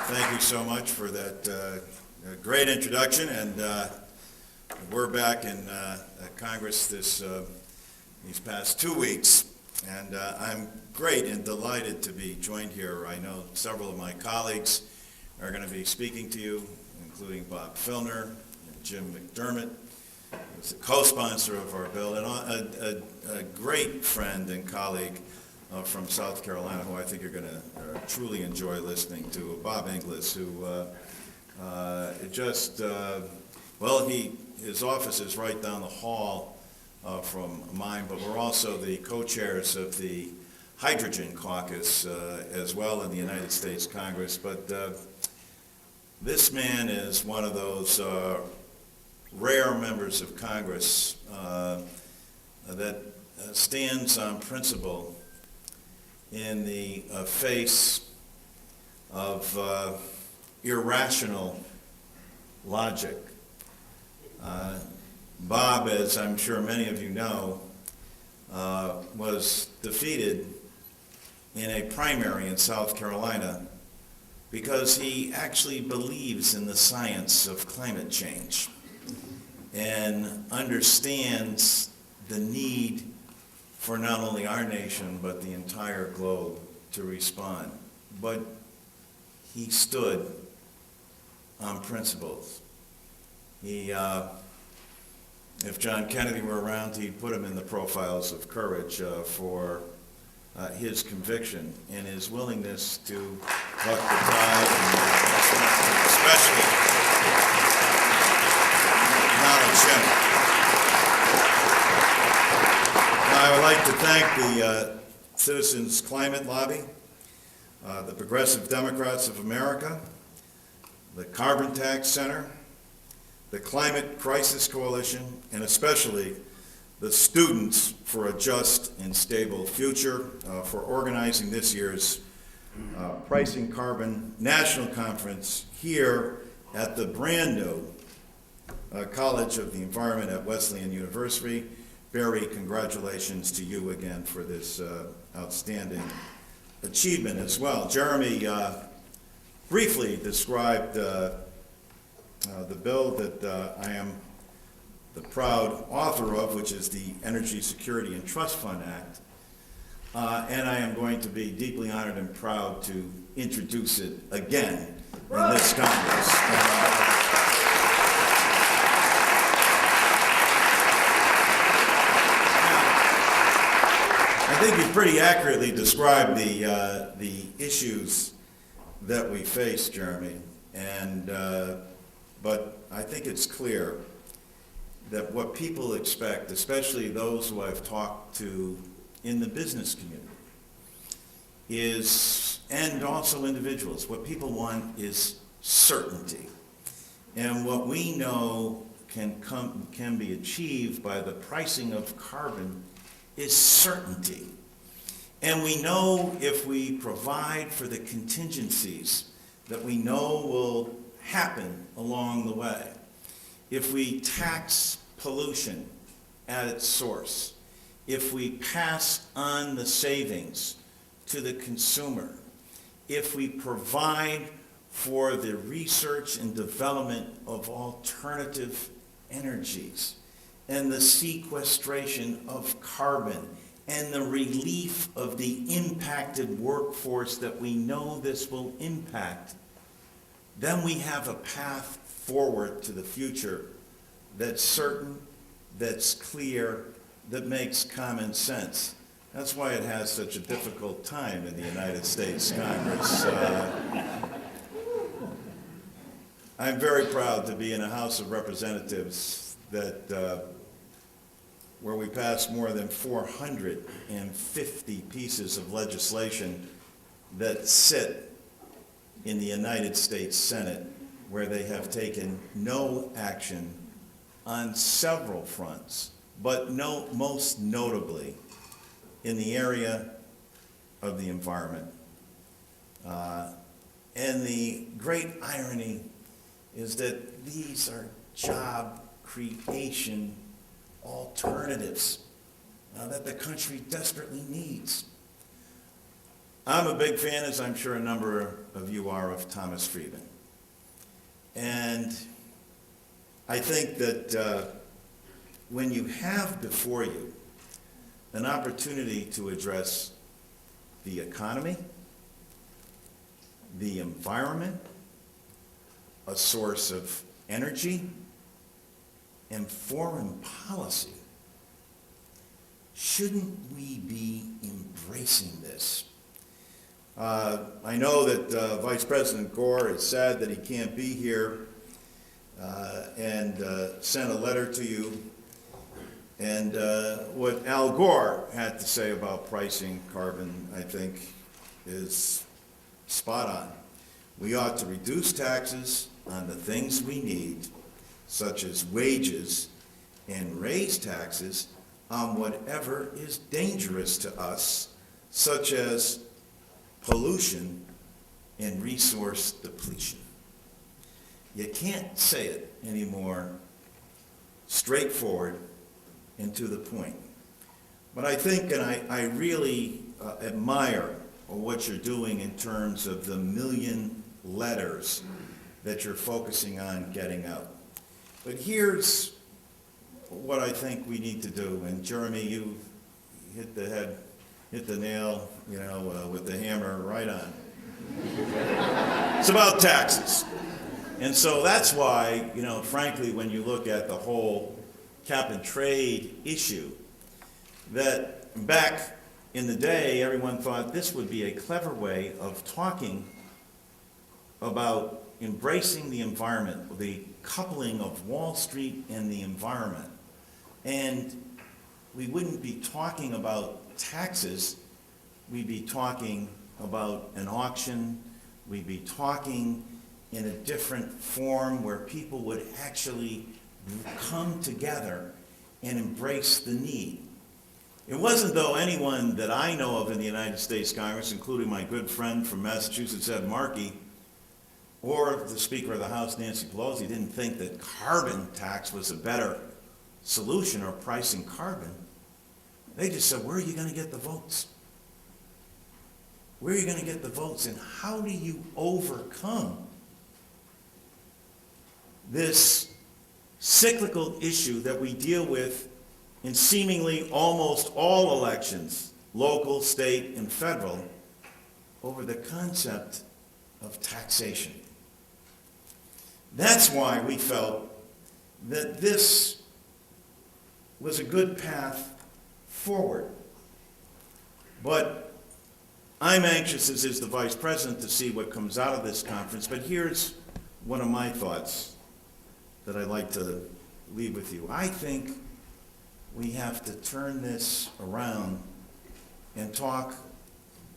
Thank you so much for that great introduction, and we're back in Congress these past 2 weeks, and I'm great and delighted to be joined here. I know several of my colleagues are going to be speaking to you, including Bob Filner and Jim McDermott, who's a co-sponsor of our bill, and a great friend and colleague from South Carolina, who I think you're going to truly enjoy listening to, Bob Inglis, who his office is right down the hall from mine, but we're also the co-chairs of the Hydrogen Caucus as well in the United States Congress. But this man is one of those rare members of Congress that stands on principle in the face of irrational logic. Bob, as I'm sure many of you know, was defeated in a primary in South Carolina because he actually believes in the science of climate change and understands the need for not only our nation, but the entire globe to respond. But he stood on principles. If John Kennedy were around, he'd put him in the profiles of courage for his conviction and his willingness to buck the tide, and especially acknowledge him. I would like to thank the Citizens Climate Lobby, the Progressive Democrats of America, the Carbon Tax Center, the Climate Crisis Coalition, and especially the Students for a Just and Stable Future for organizing this year's Pricing Carbon National Conference here at the brand new College of the Environment at Wesleyan University. Barry, congratulations to you again for this outstanding achievement as well. Jeremy briefly described the bill that I am the proud author of, which is the Energy Security and Trust Fund Act, and I am going to be deeply honored and proud to introduce it again in this Congress. I think you pretty accurately described the issues that we face, Jeremy, and but I think it's clear that what people expect, especially those who I've talked to in the business community, is, and also individuals, what people want is certainty. And what we know can be achieved by the pricing of carbon is certainty. And we know if we provide for the contingencies that we know will happen along the way, if we tax pollution at its source, if we pass on the savings to the consumer, if we provide for the research and development of alternative energies, and the sequestration of carbon, and the relief of the impacted workforce that we know this will impact, then we have a path forward to the future that's certain, that's clear, that makes common sense. That's why it has such a difficult time in the United States Congress. I'm very proud to be in a House of Representatives that where we passed more than 450 pieces of legislation that sit in the United States Senate, where they have taken no action on several fronts, but most notably in the area of the environment. And the great irony is that these are job creation alternatives that the country desperately needs. I'm a big fan, as I'm sure a number of you are, of Thomas Friedman. And I think that when you have before you an opportunity to address the economy, the environment, a source of energy, and foreign policy, shouldn't we be embracing this? I know that Vice President Gore is sad that he can't be here and sent a letter to you. And what Al Gore had to say about pricing carbon, I think, is spot on. We ought to reduce taxes on the things we need, such as wages, and raise taxes on whatever is dangerous to us, such as pollution and resource depletion. You can't say it any more straightforward and to the point. But I think, and I really admire what you're doing in terms of the million letters that you're focusing on getting out. But here's what I think we need to do. And Jeremy, you hit the nail, with the hammer right on. It's about taxes. And so that's why, frankly, when you look at the whole cap and trade issue, that back in the day, everyone thought this would be a clever way of talking about embracing the environment, the coupling of Wall Street and the environment. And we wouldn't be talking about taxes, we'd be talking about an auction, we'd be talking in a different form where people would actually come together and embrace the need. It wasn't, though, anyone that I know of in the United States Congress, including my good friend from Massachusetts, Ed Markey, or the Speaker of the House, Nancy Pelosi, didn't think that carbon tax was a better solution or pricing carbon. They just said, where are you going to get the votes? Where are you going to get the votes, and how do you overcome this cyclical issue that we deal with in seemingly almost all elections, local, state, and federal, over the concept of taxation? That's why we felt that this was a good path forward. But I'm anxious, as is the Vice President, to see what comes out of this conference. But here's one of my thoughts that I'd like to leave with you. I think we have to turn this around and talk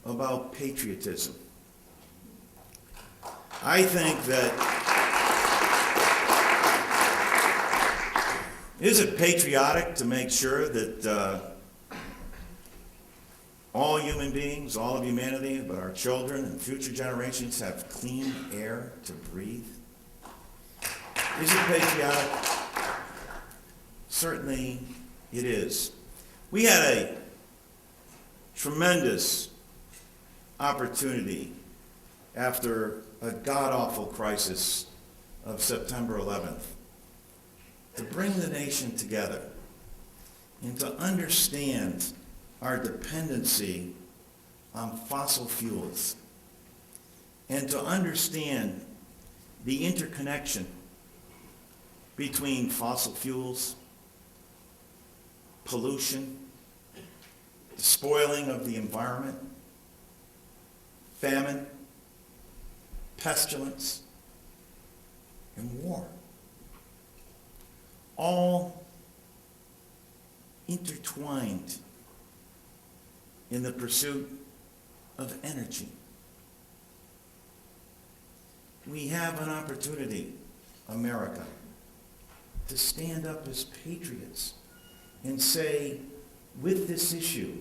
about patriotism. I think that, is it patriotic to make sure that all human beings, all of humanity, but our children and future generations have clean air to breathe? Is it patriotic? Certainly it is. We had a tremendous opportunity after a god-awful crisis of September 11th to bring the nation together and to understand our dependency on fossil fuels and to understand the interconnection between fossil fuels, pollution, the spoiling of the environment, famine, pestilence, and war. All intertwined in the pursuit of energy. We have an opportunity, America, to stand up as patriots and say, with this issue,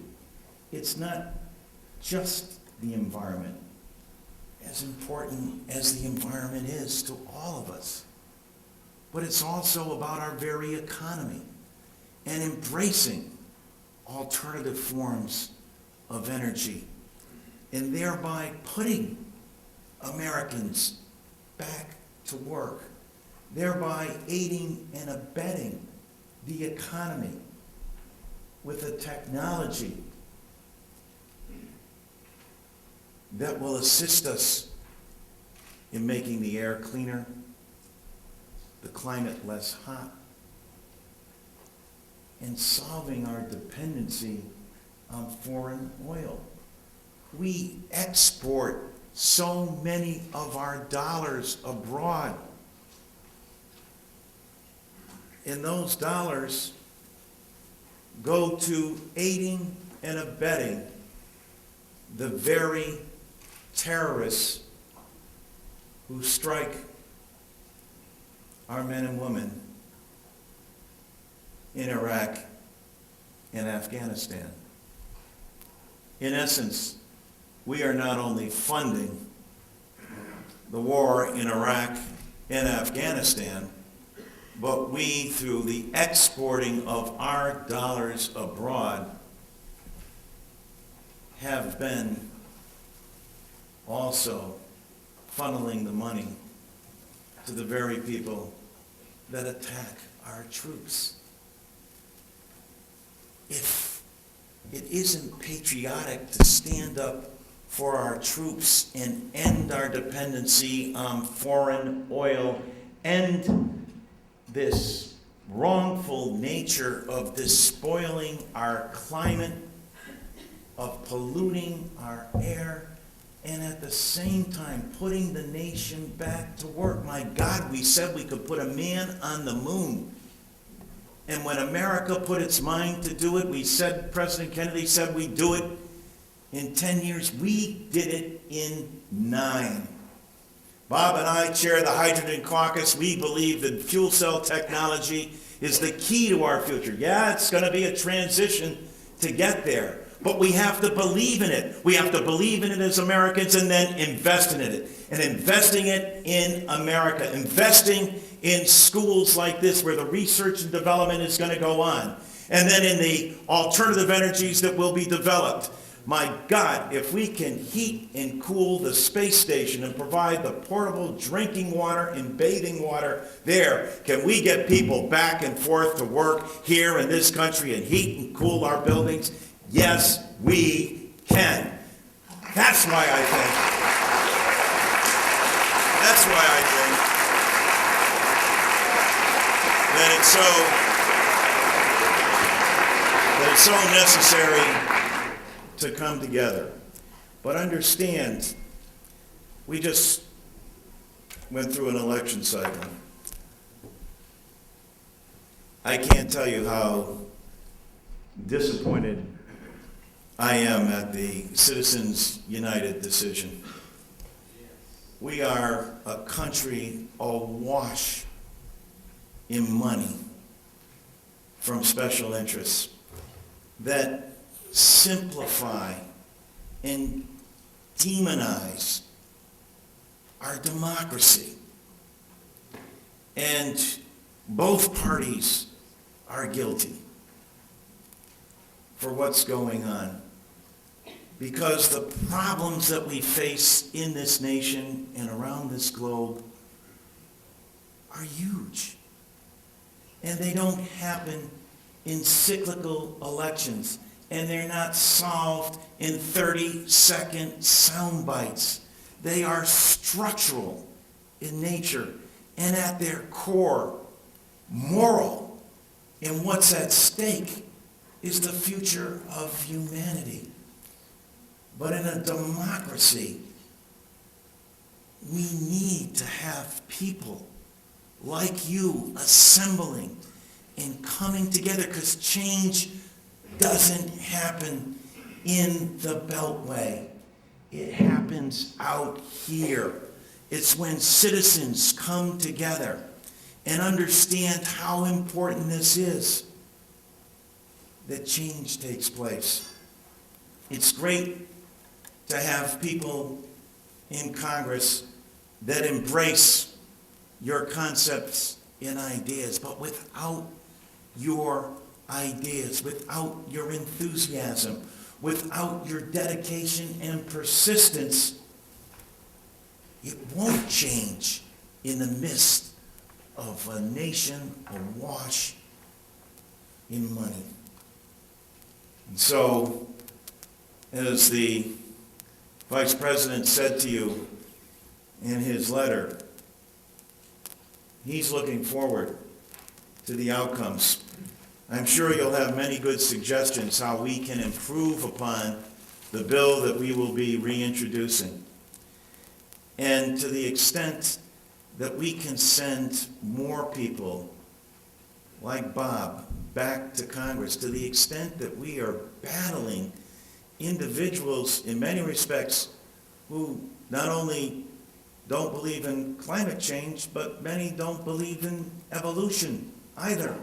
it's not just the environment, as important as the environment is to all of us, but it's also about our very economy and embracing alternative forms of energy and thereby putting Americans back to work, thereby aiding and abetting the economy with a technology that will assist us in making the air cleaner, the climate less hot, and solving our dependency on foreign oil. We export so many of our dollars abroad. And those dollars go to aiding and abetting the very terrorists who strike our men and women in Iraq and Afghanistan. In essence, we are not only funding the war in Iraq and Afghanistan, but we, through the exporting of our dollars abroad, have been also funneling the money to the very people that attack our troops. If it isn't patriotic to stand up for our troops and end our dependency on foreign oil, end this wrongful nature of despoiling our climate, of polluting our air, and at the same time putting the nation back to work. My God, we said we could put a man on the moon. And when America put its mind to do it, we said, President Kennedy said we'd do it in 10 years. We did it in 9. Bob and I chair the Hydrogen Caucus. We believe that fuel cell technology is the key to our future. Yeah, it's going to be a transition to get there, but we have to believe in it. We have to believe in it as Americans and then invest in it. And investing it in America, investing in schools like this where the research and development is going to go on, and then in the alternative energies that will be developed. My God, if we can heat and cool the space station and provide the portable drinking water and bathing water there, can we get people back and forth to work here in this country and heat and cool our buildings? Yes, we can. That's why I think that it's so necessary to come together. But understand, we just went through an election cycle. I can't tell you how disappointed I am at the Citizens United decision. We are a country awash in money from special interests that simplify and demonize our democracy. And both parties are guilty for what's going on, because the problems that we face in this nation and around this globe are huge. And they don't happen in cyclical elections. And they're not solved in 30-second sound bites. They are structural in nature and at their core, moral. And what's at stake is the future of humanity. But in a democracy, we need to have people like you assembling and coming together, because change doesn't happen in the Beltway. It happens out here. It's when citizens come together and understand how important this is that change takes place. It's great to have people in Congress that embrace your concepts and ideas, but without your ideas, without your enthusiasm, without your dedication and persistence, it won't change in the midst of a nation awash in money. And so, as the Vice President said to you in his letter, he's looking forward to the outcomes. I'm sure you'll have many good suggestions how we can improve upon the bill that we will be reintroducing. And to the extent that we can send more people like Bob back to Congress, to the extent that we are battling individuals in many respects who not only don't believe in climate change, but many don't believe in evolution either.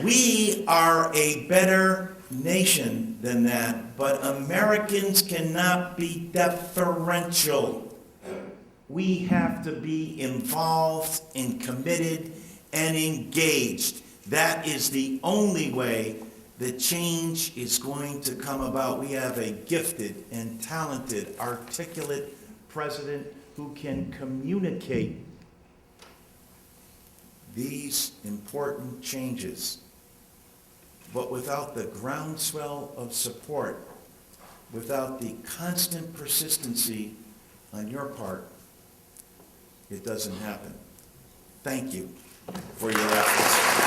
We are a better nation than that, but Americans cannot be deferential. We have to be involved and committed and engaged. That is the only way that change is going to come about. We have a gifted and talented, articulate president who can communicate these important changes. But without the groundswell of support, without the constant persistency on your part, it doesn't happen. Thank you for your efforts.